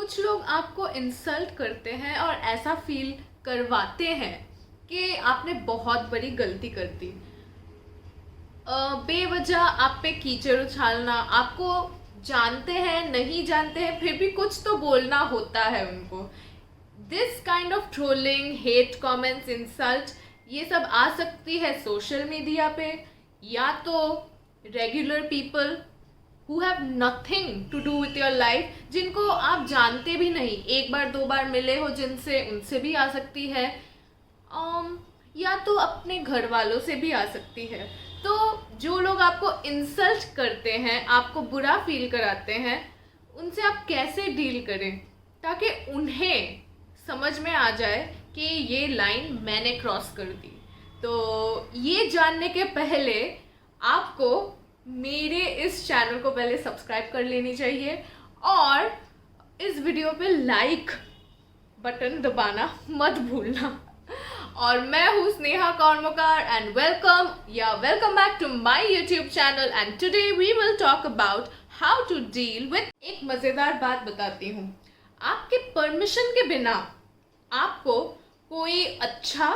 कुछ लोग आपको इंसल्ट करते हैं और ऐसा फील करवाते हैं कि आपने बहुत बड़ी गलती कर दी। बेवजह आप पे कीचड़ उछालना, आपको जानते हैं नहीं जानते हैं फिर भी कुछ तो बोलना होता है उनको। This kind of trolling, hate comments, insult, ये सब आ सकती है सोशल मीडिया पे, या तो regular people who have nothing to do with your life, जिनको आप जानते भी नहीं, एक बार दो बार मिले हो जिनसे, उनसे भी आ सकती है। या तो अपने घर वालों से भी आ सकती है। तो जो लोग आपको इंसल्ट करते हैं, आपको बुरा फील कराते हैं, उनसे आप कैसे डील करें ताकि उन्हें समझ में आ जाए कि ये लाइन मैंने क्रॉस कर दी। तो ये जानने के पहले आपको मेरे इस चैनल को पहले सब्सक्राइब कर लेनी चाहिए और इस वीडियो पे लाइक बटन दबाना मत भूलना। और मैं हूँ स्नेहा कौरमकार and welcome back to my YouTube channel and today we will talk about how to deal with. एक मज़ेदार बात बताती हूँ, आपके परमिशन के बिना आपको कोई अच्छा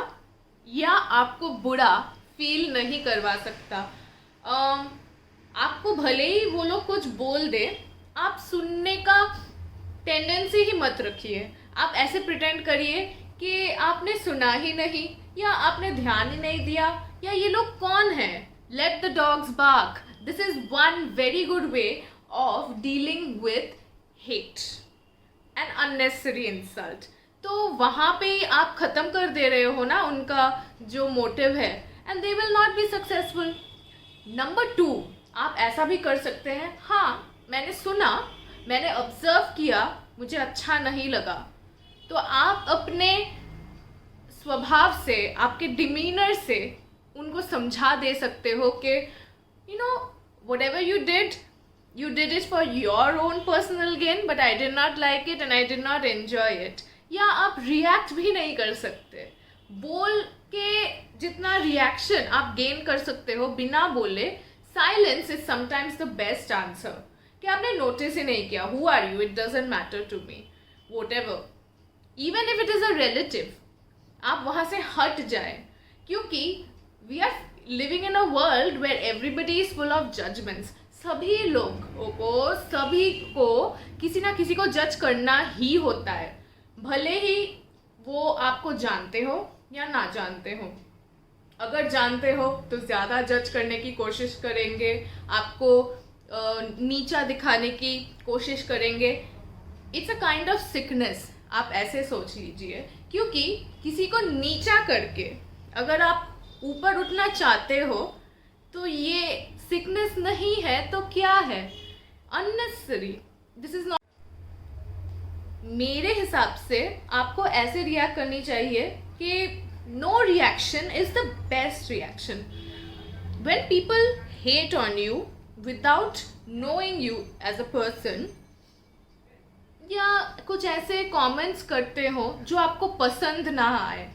या आपको बुरा फील नहीं करवा सकता। आपको भले ही वो लोग कुछ बोल दे, आप सुनने का टेंडेंसी ही मत रखिए। आप ऐसे प्रिटेंड करिए कि आपने सुना ही नहीं, या आपने ध्यान ही नहीं दिया, या ये लोग कौन हैं। Let the dogs bark. This is one very good way of dealing with hate and unnecessary insult. तो वहाँ पे ही आप ख़त्म कर दे रहे हो ना उनका जो मोटिव है, and they will not be successful. Number 2, आप ऐसा भी कर सकते हैं, हाँ मैंने सुना, मैंने ऑब्जर्व किया, मुझे अच्छा नहीं लगा। तो आप अपने स्वभाव से, आपके डिमीनर से उनको समझा दे सकते हो कि whatever you did it for your own personal gain, but I did not like it and I did not enjoy it। या आप रिएक्ट भी नहीं कर सकते। बोल के जितना रिएक्शन आप गेन कर सकते हो बिना बोले, silence is sometimes the best answer. कि आपने नोटिस ही नहीं किया, who are you, it doesn't matter to me, whatever, even if it is a relative, आप वहाँ से हट जाए। क्योंकि we are living in a world where everybody is full of judgements. सभी को किसी ना किसी को जज करना ही होता है, भले ही वो आपको जानते हो या ना जानते हो। अगर जानते हो तो ज़्यादा जज करने की कोशिश करेंगे, आपको नीचा दिखाने की कोशिश करेंगे। It's a kind of sickness, आप ऐसे सोच लीजिए। क्योंकि किसी को नीचा करके अगर आप ऊपर उठना चाहते हो तो ये सिकनेस नहीं है तो क्या है, अननेसेसरी। This is not. मेरे हिसाब से आपको ऐसे रिएक्ट करनी चाहिए कि no reaction is the best reaction. When people hate on you without knowing you as a person, या कुछ ऐसे कमेंट्स करते हो जो आपको पसंद ना आए,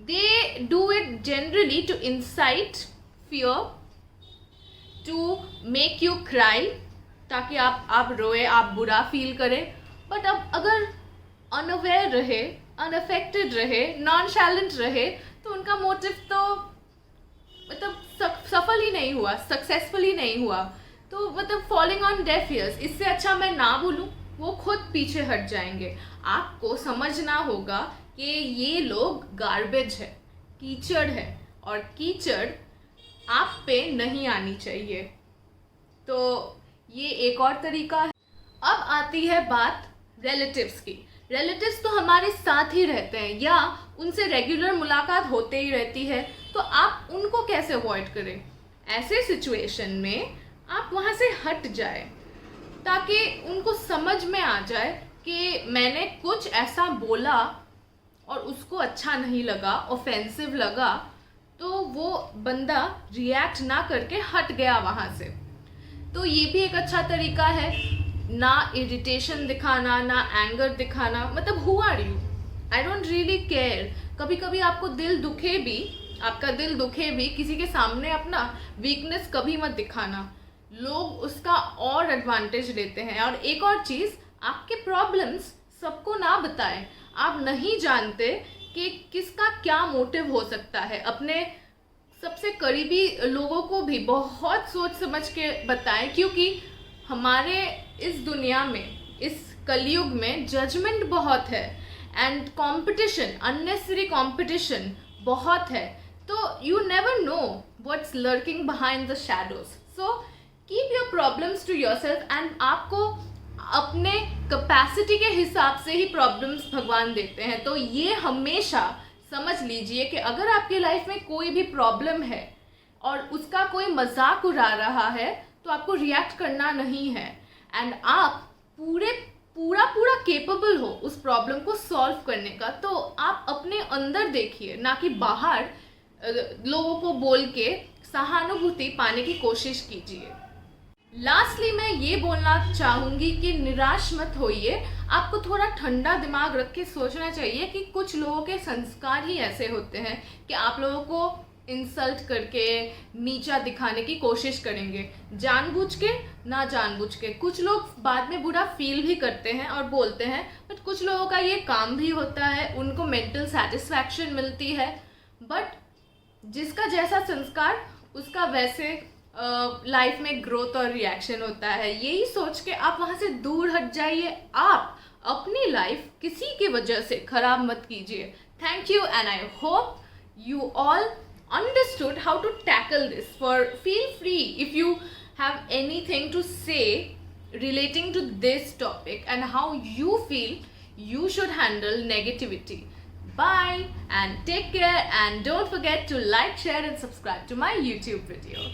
they do it generally to incite fear, to make you cry, ताकि आप रोए, आप बुरा फील करें। बट अब अगर अनअवेयर रहे, अनअफेक्टेड रहे, नॉनशैलेंट रहे, तो उनका मोटिव तो मतलब सफल ही नहीं हुआ, सक्सेसफुल ही नहीं हुआ। तो मतलब फॉलिंग ऑन डेफ ईयर्स। इससे अच्छा मैं ना बोलूँ, वो खुद पीछे हट जाएंगे। आपको समझना होगा कि ये लोग गार्बेज है, कीचड़ है, और कीचड़ आप पे नहीं आनी चाहिए। तो ये एक और तरीका है। अब आती है बात रिलेटिव्स की। रिलेटिव्स तो हमारे साथ ही रहते हैं या उनसे रेगुलर मुलाकात होते ही रहती है, तो आप उनको कैसे अवॉइड करें। ऐसे सिचुएशन में आप वहाँ से हट जाए ताकि उनको समझ में आ जाए कि मैंने कुछ ऐसा बोला और उसको अच्छा नहीं लगा, ऑफेंसिव लगा, तो वो बंदा रिएक्ट ना करके हट गया वहाँ से। तो ये भी एक अच्छा तरीका है, ना इरिटेशन दिखाना, ना एंगर दिखाना। मतलब who are you, I don't really care. कभी कभी आपका दिल दुखे भी, किसी के सामने अपना वीकनेस कभी मत दिखाना। लोग उसका और एडवांटेज लेते हैं। और एक और चीज़, आपके प्रॉब्लम्स सबको ना बताएं। आप नहीं जानते कि किसका क्या मोटिव हो सकता है। अपने सबसे करीबी लोगों को भी बहुत सोच समझ के बताएं, क्योंकि हमारे इस दुनिया में, इस कलयुग में जजमेंट बहुत है एंड कंपटीशन, अननेसेसरी कंपटीशन बहुत है। तो you never know what's lurking behind the shadows. So keep your problems to yourself and आपको अपने कैपेसिटी के हिसाब से ही प्रॉब्लम्स भगवान देते हैं। तो ये हमेशा समझ लीजिए कि अगर आपकी लाइफ में कोई भी प्रॉब्लम है और उसका कोई मजाक उड़ा रहा है, तो आपको रिएक्ट करना नहीं है एंड आप पूरा केपेबल हो उस प्रॉब्लम को सॉल्व करने का। तो आप अपने अंदर देखिए, ना कि बाहर लोगों को बोल के सहानुभूति पाने की कोशिश कीजिए। लास्टली मैं ये बोलना चाहूँगी कि निराश मत होइए। आपको थोड़ा ठंडा दिमाग रख के सोचना चाहिए कि कुछ लोगों के संस्कार ही ऐसे होते हैं कि आप लोगों को इंसल्ट करके नीचा दिखाने की कोशिश करेंगे, जानबूझ के ना जानबूझ के। कुछ लोग बाद में बुरा फील भी करते हैं और बोलते हैं, बट कुछ लोगों का ये काम भी होता है, उनको मेंटल सेटिस्फैक्शन मिलती है। बट जिसका जैसा संस्कार उसका वैसे लाइफ में ग्रोथ और रिएक्शन होता है। यही सोच के आप वहाँ से दूर हट जाइए। आप अपनी लाइफ किसी की वजह से खराब मत कीजिए। Thank you, and I hope you all understood how to tackle this. Feel free if you have anything to say relating to this topic and how you feel you should handle negativity. Bye and take care, and don't forget to like, share and subscribe to my YouTube video.